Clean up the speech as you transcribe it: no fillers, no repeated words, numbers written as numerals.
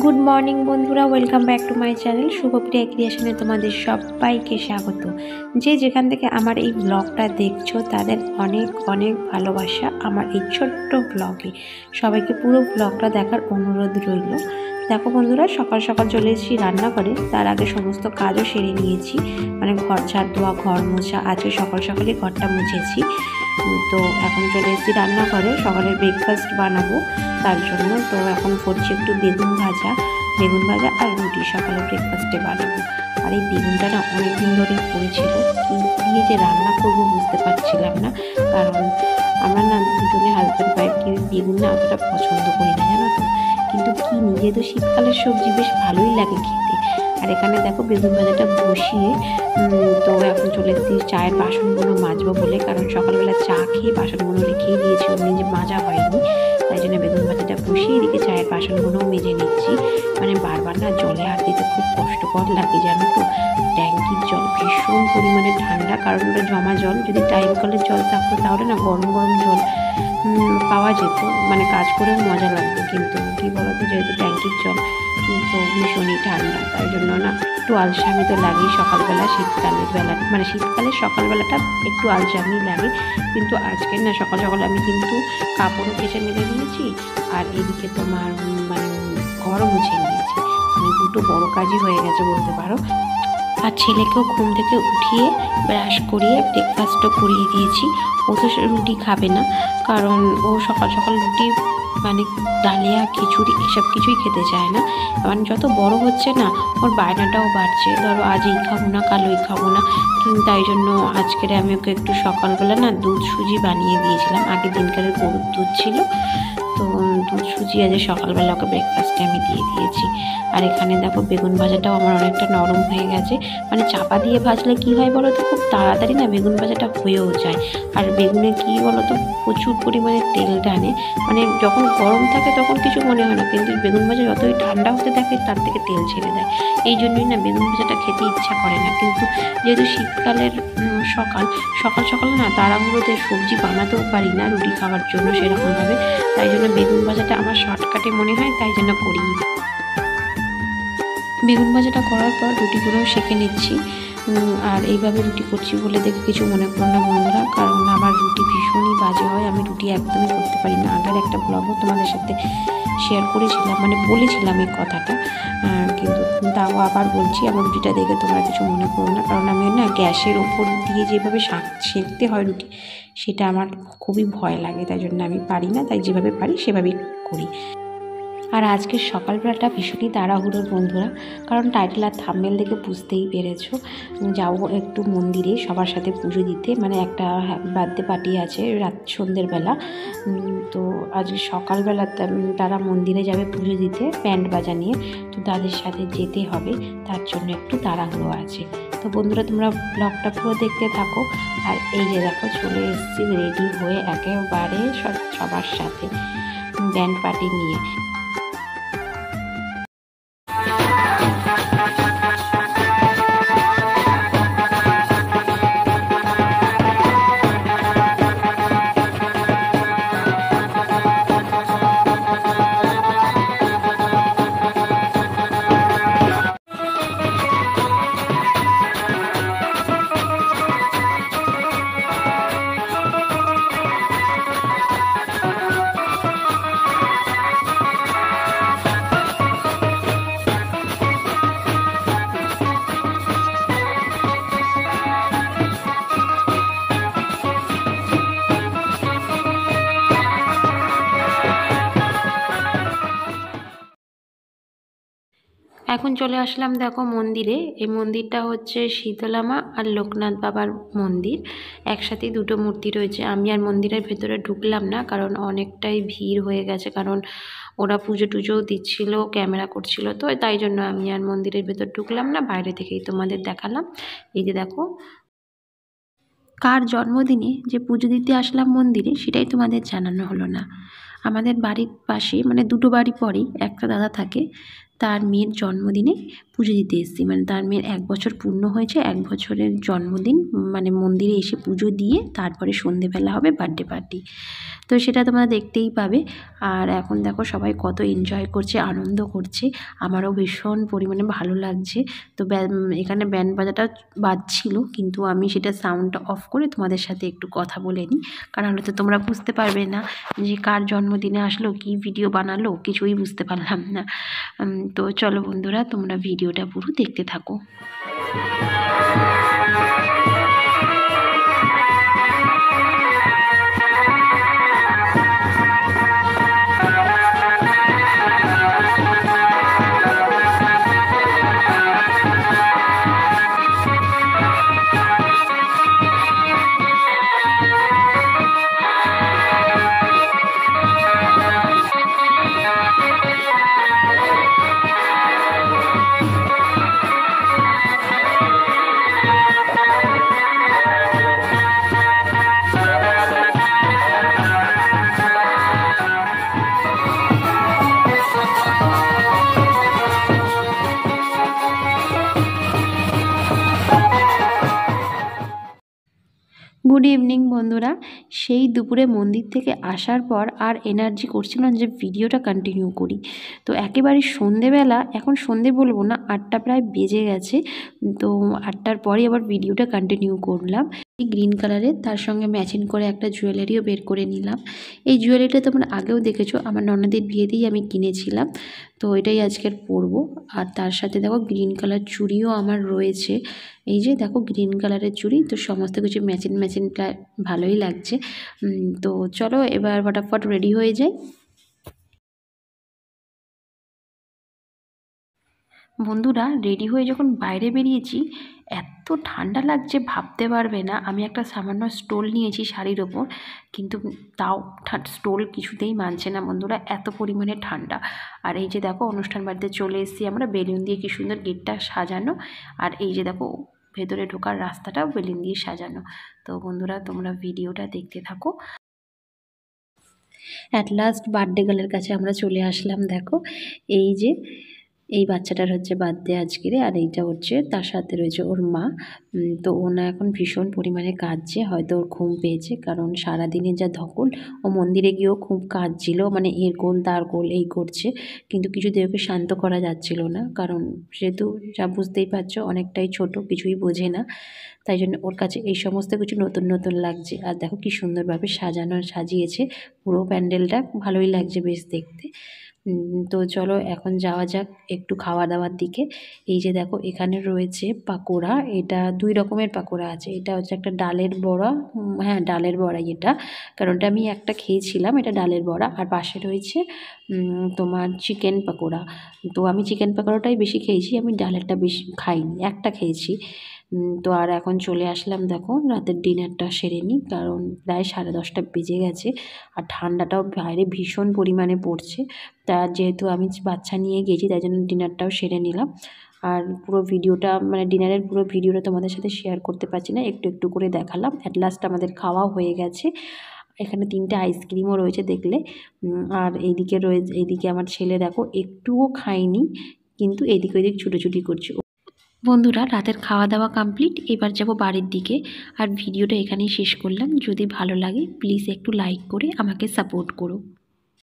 Good morning বন্ধুরা, welcome back to my channel Shubhapriya ক্রিয়েশনে তোমাদের সবাইকে স্বাগত। যে যেখান থেকে আমার এই ব্লগটা দেখছো তাদের অনেক অনেক ভালোবাসা আমার এই ছোট্ট ব্লগে। সবাইকে পুরো ব্লগটা দেখার অনুরোধ রইল। দেখো বন্ধুরা, সকাল সকাল চলে এসেছি রান্না করে, তার আগে সমস্ত কাজও সেরে নিয়েছি, মানে ঘর ঝাড় দেওয়া, ঘর মোছা। আজকে সকাল সকালই ঘরটা মুছেছি। তো এখন চলে এসেছি রান্না করে, সকালের ব্রেকফাস্ট বানাবো তার জন্য। তো এখন করছি একটু বেগুন ভাজা আর রুটি সকালে ব্রেকফাস্টে বানাবো। আর এই বেগুনটা না অনেকদিন ধরেই পড়েছিল, কিন্তু দিয়ে যে রান্না করবো বুঝতে পারছিলাম না, কারণ আমরা না দুজনে হাজব্যান্ড ওয়াইফ কেউ বেগুন না অতটা পছন্দ করি না, জানো তো। কিন্তু কি নিজে তো শীতকালের সবজি বেশ ভালোই লাগে খেতে। আর এখানে দেখো বেগুন ভাজাটা বসিয়ে তো এখন চলে এসেছি চায়ের বাসনগুলো মাজবো বলে, কারণ সকালবেলা চা খেয়ে বাসনগুলো রেখেই দিয়েছি, যে মাজা হয়নি। তাই জন্য বেগুন ভাজাটা বসিয়ে এদিকে চায়ের বাসনগুলোও মেজে নিচ্ছি। মানে বারবার না জলে হাত দিতে খুব কষ্টকর লাগে, জানো তো। ট্যাঙ্কির জল ভীষণ পরিমাণে ঠান্ডা, কারণ ওটা জমা জল। যদি টাইম কলের জল থাকতো তাহলে না গরম গরম জল পাওয়া যেত, মানে কাজ করেও মজা লাগতো। কিন্তু কী বলতো, যেহেতু ট্যাঙ্কির জল তো ভীষণই ঠান্ডা, তাই জন্য না একটু আলসামি তো লাগেই সকালবেলা। শীতকালের বেলা মানে শীতকালের সকালবেলাটা একটু আলসামি লাগে। কিন্তু আজকে না সকাল সকাল আমি কিন্তু কাপড়ও কেচে মেলে দিয়েছি, আর এদিকে তোমার মানে ঘরও মুছে নিয়েছি। মানে দুটো বড় কাজই হয়ে গেছে বলতে পারো। আর ছেলেকেও ঘুম থেকে উঠিয়ে ব্রাশ করিয়ে ব্রেকফাস্টও করিয়ে দিয়েছি। ও তো রুটি খাবে না, কারণ ও সকাল সকাল রুটি মানে ডালিয়া খিচুড়ি এসব কিছুই খেতে চায় না। মানে যত বড় হচ্ছে না ওর বায়নাটাও বাড়ছে, ধরো আজ এই খাবো না, কাল ওই খাবো না। কিন্তু তাই জন্য আজকের আমি ওকে একটু সকালবেলা না দুধ সুজি বানিয়ে দিয়েছিলাম। আগের দিনকারের গরুর দুধ ছিল, তো দুধ সুজি আজ সকালবেলা ওকে ব্রেকফাস্টে আমি দিয়ে দিয়েছি। আর এখানে দেখো বেগুন ভাজাটাও আমার অনেকটা নরম হয়ে গেছে। মানে চাপা দিয়ে ভাজলে কি হয় বলো তো, খুব তাড়াতাড়ি না বেগুন ভাজাটা হয়েও যায়। আর বেগুনে কি বলো তো, প্রচুর পরিমাণে তেল টানে। মানে যখন গরম থাকে তখন কিছু মনে হয় না, কিন্তু বেগুন ভাজা যতই ঠান্ডা হতে থাকে তার থেকে তেল ছেড়ে দেয়। এই জন্যই না বেগুন ভাজাটা খেতে ইচ্ছা করে না। কিন্তু যেহেতু শীতকালের সকাল সকাল না তাড়াহুড়োতে সবজি বানাতেও পারি না রুটি খাওয়ার জন্য সেরকমভাবে, তাই জন্য বেগুন ভাজাটা আমার শর্টকাটে মনে হয়, তাই জন্য করি। বেগুন ভাজাটা করার পর রুটিগুলোও সেঁকে নিচ্ছি। আর এইভাবে রুটি করছি বলে দেখে কিছু মনে করো না বন্ধুরা, কারণ আমার রুটি ভীষণই বাজে হয়, আমি রুটি একদমই করতে পারি না। আগের একটা ব্লগও তোমাদের সাথে শেয়ার করেছিলাম, মানে বলেছিলাম এই কথাটা, কিন্তু তাও আবার বলছি। আমার রুটিটা দেখে তোমরা কিছু মনে করো না, কারণ আমি না গ্যাসের ওপর দিয়ে যেভাবে সেঁকতে হয় রুটি, সেটা আমার খুবই ভয় লাগে, তাই জন্য আমি পারি না। তাই যেভাবে পারি সেভাবেই করি। আর আজকের সকালবেলাটা ভীষণই তাড়াহুড়োর বন্ধুরা, কারণ টাইটেল আর থাম্বনেল দেখে বুঝতেই পেরেছো। যাবো একটু মন্দিরে সবার সাথে পুজো দিতে, মানে একটা বার্থডে পার্টি আছে সন্ধ্যের বেলা। তো আজকে সকালবেলা তারা মন্দিরে যাবে পুজো দিতে ব্যান্ড বাজা নিয়ে, তো তাদের সাথে যেতে হবে, তার জন্য একটু তাড়াহুড়ো আছে। তো বন্ধুরা তোমরা ব্লগটা পুরো দেখতে থাকো। আর এই যে দেখো চলে এসেছি রেডি হয়ে একেবারে সবার সাথে ব্যান্ড পার্টি নিয়ে। এখন চলে আসলাম দেখো মন্দিরে। এই মন্দিরটা হচ্ছে শীতলা মা আর লোকনাথ বাবার মন্দির, একসাথেই দুটো মূর্তি রয়েছে। আমি আর মন্দিরের ভেতরে ঢুকলাম না, কারণ অনেকটাই ভিড় হয়ে গেছে, কারণ ওরা পুজো টুজোও দিচ্ছিল, ক্যামেরা করছিল, তো তাই জন্য আমি আর মন্দিরের ভেতর ঢুকলাম না, বাইরে থেকেই তোমাদের দেখালাম। এই যে দেখো কার জন্মদিনে যে পুজো দিতে আসলাম মন্দিরে সেটাই তোমাদের জানানো হলো না। আমাদের বাড়ির পাশে, মানে দুটো বাড়ি পরেই একটা দাদা থাকে, তার মেয়ের জন্মদিনে পুজো দিতে এসেছি, মানে তার মেয়ের 1 বছর পূর্ণ হয়েছে, 1 বছরের জন্মদিন, মানে মন্দিরে এসে পুজো দিয়ে তারপরে সন্ধেবেলা হবে বার্থডে পার্টি। তো সেটা তোমরা দেখতেই পাবে। আর এখন দেখো সবাই কত এনজয় করছে, আনন্দ করছে, আমারও ভীষণ পরিমাণে ভালো লাগছে। তো এখানে ব্যান্ড বাজাটা বাজছিল, কিন্তু আমি সেটা সাউন্ডটা অফ করে তোমাদের সাথে একটু কথা বলে নিই, কারণ হয়তো তোমরা বুঝতে পারবে না যে কার জন্মদিনে আসলো, কি ভিডিও বানালো, কিছুই বুঝতে পারলাম না। তো চলো বন্ধুরা, তোমরা ভিডিওটা পুরো দেখতে থাকো। গুড ইভিনিং বন্ধুরা। সেই দুপুরে মন্দির থেকে আসার পর আর এনার্জি করছিলাম যে ভিডিওটা কন্টিনিউ করি। তো একেবারে সন্ধেবেলা, এখন সন্ধে বলবো না, 8টা প্রায় বেজে গেছে। তো 8টার পরে আবার ভিডিওটা কন্টিনিউ করলাম। এই গ্রিন কালারের, তার সঙ্গে ম্যাচিং করে একটা জুয়েলারিও বের করে নিলাম। এই জুয়েলারিটা তোমরা আগেও দেখেছো, আমার ননদের বিয়েতেই আমি কিনেছিলাম। তো এটাই আজকের পরবো। আর তার সাথে দেখো গ্রিন কালার চুড়িও আমার রয়েছে। এই যে দেখো গ্রিন কালারের চুড়ি, তো সমস্ত কিছু ম্যাচিং ভালোই লাগছে। তো চলো এবার ফটাফট রেডি হয়ে যাই। বন্ধুরা, রেডি হয়ে যখন বাইরে বেরিয়েছি, এত ঠান্ডা লাগছে ভাবতে পারবে না। আমি একটা সামান্য স্টোল নিয়েছি শাড়ির ওপর, কিন্তু তাও স্টোল কিছুতেই মানছে না বন্ধুরা, এত পরিমাণে ঠান্ডা। আর এই যে দেখো অনুষ্ঠান বাড়িতে চলে এসেছি আমরা, বেলুন দিয়ে কি সুন্দর গেটটা সাজানো। আর এই যে দেখো ভেতরে ঢোকার রাস্তাটাও বেলুন দিয়ে সাজানো। তো বন্ধুরা, তোমরা ভিডিওটা দেখতে থাকো। অ্যাট লাস্ট বার্থডে গার্লের কাছে আমরা চলে আসলাম। দেখো এই যে এই বাচ্চাটার হচ্ছে বার্থডে আজকের, আর এইটা হচ্ছে তার সাথে রয়েছে ওর মা। তো ওনা এখন ভীষণ পরিমাণে কাঁদছে, হয়তো ওর ঘুম পেয়েছে, কারণ সারাদিনে যা ধকল, ও মন্দিরে গিয়েও খুব কাঁদছিল, মানে এর কোল তার কোল এই করছে, কিন্তু কিছুতেই ওকে শান্ত করা যাচ্ছিল না, কারণ যেহেতু যা বুঝতেই পারছো অনেকটাই ছোট, কিছুই বোঝে না, তাই জন্য ওর কাছে এই সমস্ত কিছু নতুন নতুন লাগছে। আর দেখো কি সুন্দরভাবে সাজিয়েছে পুরো প্যান্ডেলটা, ভালোই লাগছে বেশ দেখতে। তো চলো এখন যাওয়া যাক একটু খাওয়া দাওয়ার দিকে। এই যে দেখো এখানে রয়েছে পাকোড়া, এটা 2 রকমের পাকোড়া আছে। এটা হচ্ছে একটা ডালের বড়া, হ্যাঁ ডালের বড়াই এটা, কারণ এটা আমি একটা খেয়েছিলাম, এটা ডালের বড়া। আর পাশে রয়েছে তোমার চিকেন পাকোড়া। তো আমি চিকেন পাকোড়াটাই বেশি খেয়েছি, আমি ডালেরটা বেশি খাইনি, একটা খেয়েছি। তো আর এখন চলে আসলাম, দেখো রাতের ডিনারটা সেরে নিই, কারণ প্রায় 10:30 বেজে গেছে, আর ঠান্ডাটাও বাইরে ভীষণ পরিমাণে পড়ছে। তা যেহেতু আমি বাচ্চা নিয়ে গেছি, তাই জন্য ডিনারটাও সেরে নিলাম। আর পুরো ভিডিওটা, মানে ডিনারের পুরো ভিডিওটা তোমাদের সাথে শেয়ার করতে পারছি না, একটু একটু করে দেখালাম। অ্যাট লাস্ট আমাদের খাওয়াও হয়ে গেছে। এখানে 3টে আইসক্রিমও রয়েছে দেখলে। আর এইদিকে আমার ছেলে দেখো একটুও খায়নি, কিন্তু এদিক ওদিক ছুটোছুটি করছে। বন্ধুরা, রাতের খাওয়া দাওয়া কমপ্লিট, এবার যাব বাড়ির দিকে। আর ভিডিওটা এখানেই শেষ করলাম। যদি ভালো লাগে প্লিজ একটু লাইক করে আমাকে সাপোর্ট করো।